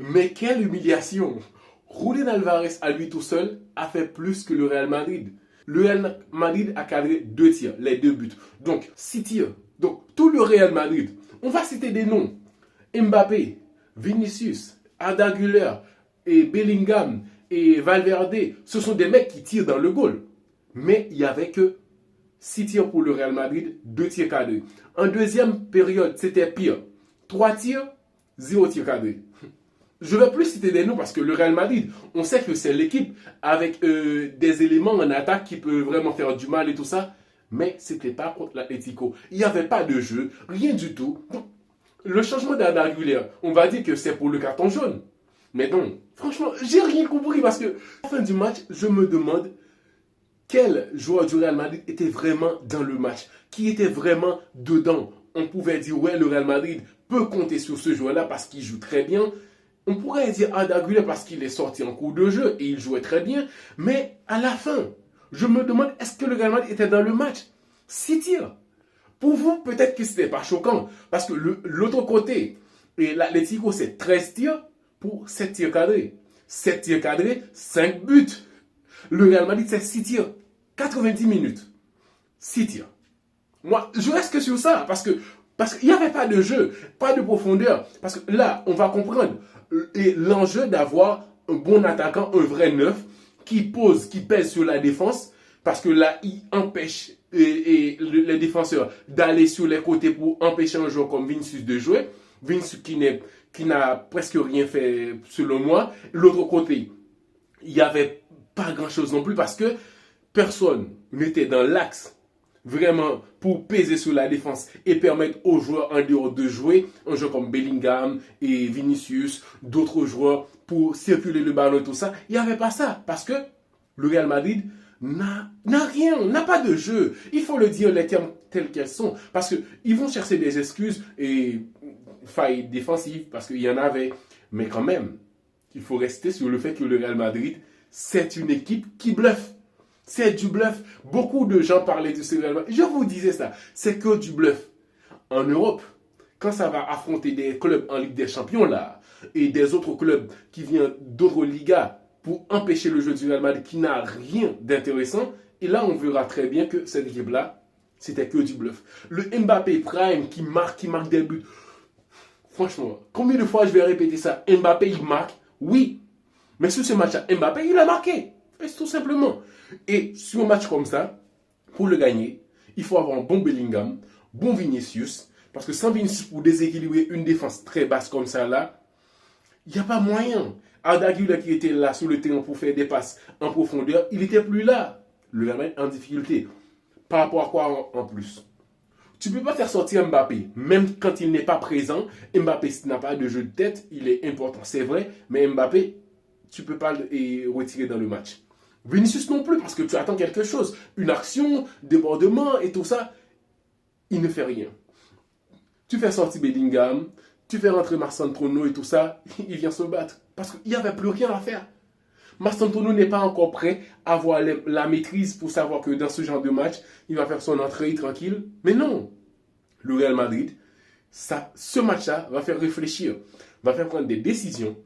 Mais quelle humiliation! Julián Alvarez à lui tout seul a fait plus que le Real Madrid. Le Real Madrid a cadré 2 tirs, les 2 buts. Donc 6 tirs. Donc tout le Real Madrid. On va citer des noms. Mbappé, Vinicius, Arda Güler, et Bellingham et Valverde. Ce sont des mecs qui tirent dans le goal. Mais il n'y avait que 6 tirs pour le Real Madrid, 2 tirs cadrés. En deuxième période, c'était pire. 3 tirs, 0 tir cadré. Je ne vais plus citer des noms parce que le Real Madrid, on sait que c'est l'équipe avec des éléments en attaque qui peuvent vraiment faire du mal et tout ça. Mais ce n'était pas contre l'Atlético. Il n'y avait pas de jeu, rien du tout. Donc, le changement d'Arda Güler, on va dire que c'est pour le carton jaune. Mais non, franchement, j'ai rien compris parce que à la fin du match, je me demande quel joueur du Real Madrid était vraiment dans le match, qui était vraiment dedans. On pouvait dire, ouais, le Real Madrid peut compter sur ce joueur-là parce qu'il joue très bien. On pourrait dire Arda Güler parce qu'il est sorti en cours de jeu et il jouait très bien. Mais à la fin, je me demande, est-ce que le Real Madrid était dans le match? 6 tirs. Pour vous, peut-être que ce n'était pas choquant. Parce que l'autre côté, et l'Atlético, c'est 13 tirs pour 7 tirs cadrés. 7 tirs cadrés, 5 buts. Le Real Madrid, c'est 6 tirs. 90 minutes. 6 tirs. Moi, je reste que sur ça. Parce qu'il n'y avait pas de jeu, pas de profondeur. Parce que là, on va comprendre. Et l'enjeu d'avoir un bon attaquant, un vrai neuf, qui pose, qui pèse sur la défense. Parce que là, il empêche les défenseurs d'aller sur les côtés pour empêcher un joueur comme Vinicius de jouer. Vinicius qui n'a presque rien fait selon moi. L'autre côté, il n'y avait pas grand-chose non plus parce que personne n'était dans l'axe vraiment pour peser sur la défense et permettre aux joueurs en dehors de jouer, un joueur comme Bellingham et Vinicius, d'autres joueurs pour circuler le ballon et tout ça. Il n'y avait pas ça parce que le Real Madrid n'a rien, n'a pas de jeu. Il faut le dire les termes tels qu'elles sont. Parce qu'ils vont chercher des excuses et failles défensives parce qu'il y en avait. Mais quand même, il faut rester sur le fait que le Real Madrid, c'est une équipe qui bluffe. C'est du bluff. Beaucoup de gens parlaient de ce Real Madrid. Je vous disais ça, c'est que du bluff. En Europe, quand ça va affronter des clubs en Ligue des Champions là, et des autres clubs qui viennent d'autres ligas, pour empêcher le jeu du Real Madrid qui n'a rien d'intéressant. Et là, on verra très bien que cette équipe-là, c'était que du bluff. Le Mbappé Prime qui marque des buts. Franchement, combien de fois je vais répéter ça? Mbappé, il marque, oui. Mais sur ce match-là, Mbappé, il a marqué. C'est tout simplement. Et sur un match comme ça, pour le gagner, il faut avoir un bon Bellingham, bon Vinicius. Parce que sans Vinicius, pour déséquilibrer une défense très basse comme ça, là, il n'y a pas moyen. Arda Güler qui était là sur le terrain pour faire des passes en profondeur, il n'était plus là. Le Real Madrid en difficulté. Par rapport à quoi en plus? Tu ne peux pas faire sortir Mbappé, même quand il n'est pas présent. Mbappé, s'il n'a pas de jeu de tête, il est important, c'est vrai. Mais Mbappé, tu ne peux pas le retirer dans le match. Vinicius non plus, parce que tu attends quelque chose. Une action, débordement et tout ça. Il ne fait rien. Tu fais sortir Bellingham, tu fais rentrer Marc-Anthony et tout ça, il vient se battre. Parce qu'il n'y avait plus rien à faire. Marc-Anthony n'est pas encore prêt à avoir la maîtrise pour savoir que dans ce genre de match, il va faire son entrée tranquille. Mais non. Le Real Madrid, ce match-là va faire réfléchir, va faire prendre des décisions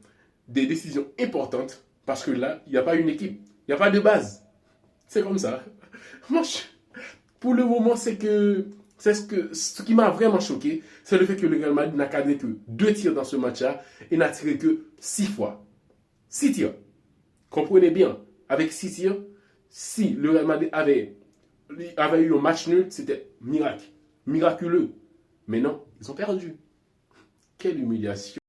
importantes. Parce que là, il n'y a pas une équipe, il n'y a pas de base. C'est comme ça. Moi, pour le moment, ce qui m'a vraiment choqué, c'est le fait que le Real Madrid n'a cadré que 2 tirs dans ce match-là et n'a tiré que 6 fois. 6 tirs. Comprenez bien, avec 6 tirs, si le Real Madrid avait eu un match nul, c'était miraculeux. Mais non, ils ont perdu. Quelle humiliation.